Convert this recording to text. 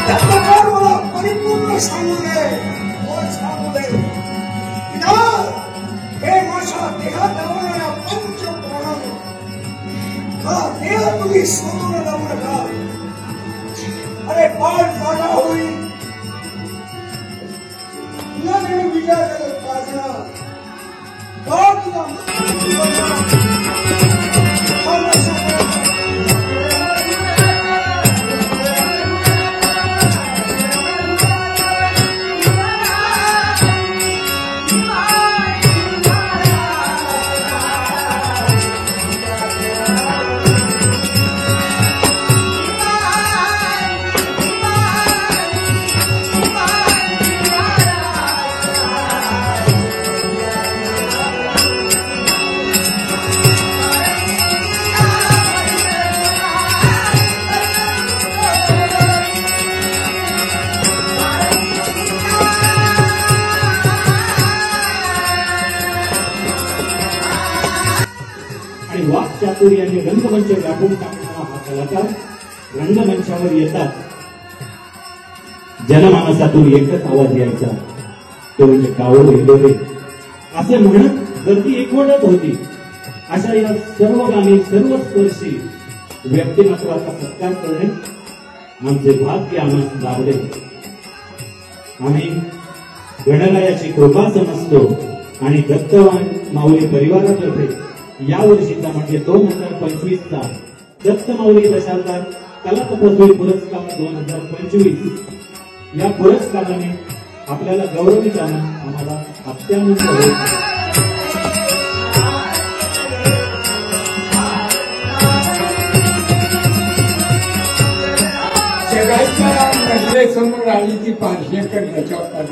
त्याप्रकार मला परिपूर्ण सांगू दे, सांगू दे. हे माझ्या देहात आवडणाऱ्या पंच प्राणांनो, हा देह तुम्ही सोडून जाऊ नका. अरे पाठ जागा होईल तुला जरी विचार करत पाहिजे वाक्चातुर्याने रंगमंच व्यापून टाकणारा हा कलाकार रंगमंचावर येतात. जनमानसातून एकच आवाज यायचा, तो म्हणजे कावड हिंडोरे असे म्हणत गर्दी एकवटत होती. अशा या सर्व गाणी सर्वस्पर्शी व्यक्तिमत्वाचा सत्कार करणे आमचे भाग्य आम्हाला लाभले. आम्ही गणरायाची कृपा समजतो आणि दत्त माऊली परिवारातर्फे यावर्षीचा म्हणजे 2025चा दत्त माऊली दशावतार कला तपस्वी पुरस्कार 2025 या पुरस्काराने आपल्याला गौरवित आम्हाला अत्यानंद होत. जगाच्या नजरेसमोर आली ती पारशेकर त्याच्यावर